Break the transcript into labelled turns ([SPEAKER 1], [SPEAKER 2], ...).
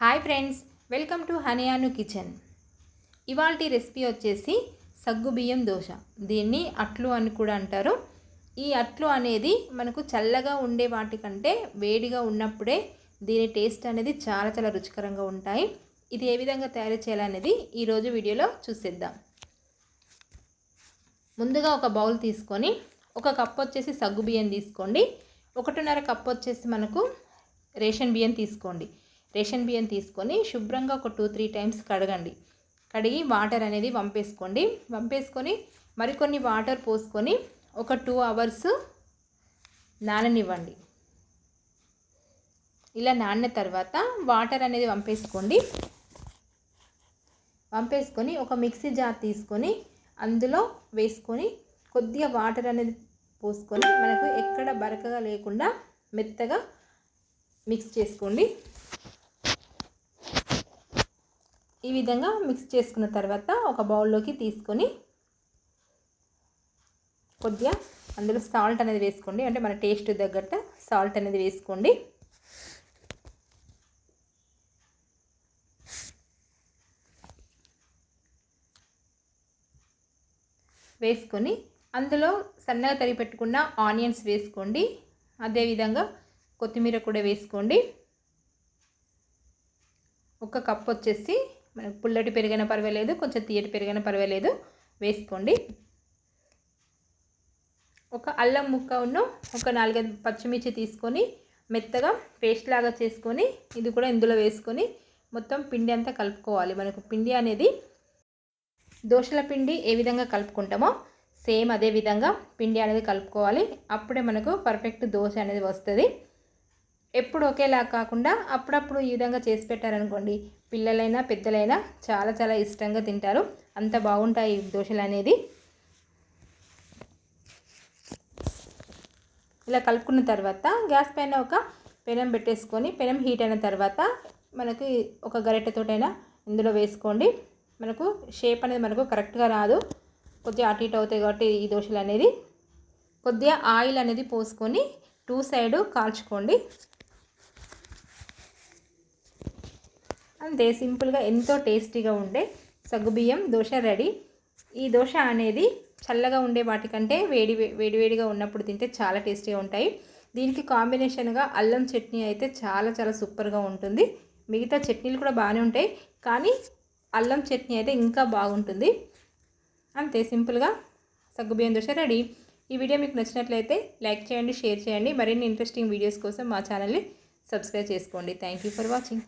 [SPEAKER 1] Hi friends, welcome to హనియాను kitchen. ఇవాల్టి recipe వచ్చేసి సగ్గుబియ్యం దోశ. దీన్ని అట్లు అని కూడా అంటారు. ఈ అట్లు అనేది మనకు చల్లగా ఉండే వాటికంటే వేడిగా ఉన్నప్పుడే దీని టేస్ట్ అనేది చాలా చాలా రుచికరంగా ఉంటాయి. ఇది ఏ విధంగా తయారు చేయాలనేది ఈరోజు వీడియోలో చూసేద్దాం. ముందుగా ఒక బౌల్ తీసుకొని ఒక కప్ వచ్చేసి సగ్గుబియ్యం తీసుకోండి. 1.5 కప్ వచ్చేసి మనకు రేషన్ బియ్యం తీసుకోండి. రేషన్ బియ్యం తీసుకొని శుభ్రంగా ఒక 2-3 టైమ్స్ కడిగి వాటర్ అనేది వంపేసుకొని మరికొన్ని వాటర్ పోసుకొని ఒక 2 అవర్స్ నాననివ్వండి. ఇలా నానిన తర్వాత వాటర్ అనేది వంపేసుకొని ఒక మిక్సీ జార్ తీసుకొని అందులో వేసుకొని కొద్దిగా వాటర్ అనేది పోసుకొని మనకు ఎక్కడ బరకగా లేకుండా మెత్తగా మిక్స్ చేసుకోండి. ఈ విధంగా మిక్స్ చేసుకున్న తర్వాత ఒక బౌల్లోకి తీసుకొని కొద్దిగా అందులో సాల్ట్ అనేది వేసుకోండి. అంటే మన టేస్ట్ తగ్గట్టు సాల్ట్ అనేది వేసుకోండి. వేసుకొని అందులో సన్నగా తరిగి పెట్టుకున్న ఆనియన్స్ వేసుకోండి. అదేవిధంగా కొత్తిమీర కూడా వేసుకోండి. ఒక కప్ వచ్చేసి మనకు పుల్లటి పెరుగైనా పర్వాలేదు, కొంచెం తీయటి పెరుగైనా పర్వాలేదు వేసుకోండి. ఒక అల్లం ముక్కను ఒక 4-5 పచ్చిమిర్చి తీసుకొని మెత్తగా పేస్ట్ లాగా చేసుకొని ఇది కూడా ఇందులో వేసుకొని మొత్తం పిండి అంతా కలుపుకోవాలి. మనకు పిండి అనేది దోశల పిండి ఏ విధంగా కలుపుకుంటామో సేమ్ అదే విధంగా పిండి అనేది కలుపుకోవాలి. అప్పుడే మనకు పర్ఫెక్ట్ దోశ అనేది వస్తుంది. ఎప్పుడు ఒకేలా కాకుండా అప్పుడప్పుడు ఈ విధంగా చేసి పెట్టారనుకోండి, పిల్లలైనా పెద్దలైనా చాలా చాలా ఇష్టంగా తింటారు. అంత బాగుంటాయి దోశలు అనేది. ఇలా కలుపుకున్న తర్వాత గ్యాస్ పైన ఒక పెనం పెట్టేసుకొని పెనం హీట్ అయిన తర్వాత మనకి ఒక గరిటెతోటైనా ఇందులో వేసుకోండి. మనకు షేప్ అనేది మనకు కరెక్ట్గా రాదు, కొద్దిగా అటు ఇటు అవుతాయి కాబట్టి ఈ దోశలు అనేది కొద్దిగా ఆయిల్ అనేది పోసుకొని 2 సైడ్ కాల్చుకోండి. అంతే, సింపుల్గా ఎంతో టేస్టీగా ఉండే సగ్గుబియ్యం దోశ రెడీ. ఈ దోశ అనేది చల్లగా ఉండే వాటికంటే వేడివేడిగా ఉన్నప్పుడు తింటే చాలా టేస్టీగా ఉంటాయి. దీనికి కాంబినేషన్గా అల్లం చట్నీ అయితే చాలా చాలా సూపర్గా ఉంటుంది. మిగతా చట్నీలు కూడా బాగానే ఉంటాయి, కానీ అల్లం చట్నీ అయితే ఇంకా బాగుంటుంది. అంతే, సింపుల్గా సగ్గుబియ్యం దోశ రెడీ. ఈ వీడియో మీకు నచ్చినట్లయితే లైక్ చేయండి, షేర్ చేయండి. మరిన్ని ఇంట్రెస్టింగ్ వీడియోస్ కోసం మా ఛానల్ని సబ్స్క్రైబ్ చేసుకోండి. Thank you for watching.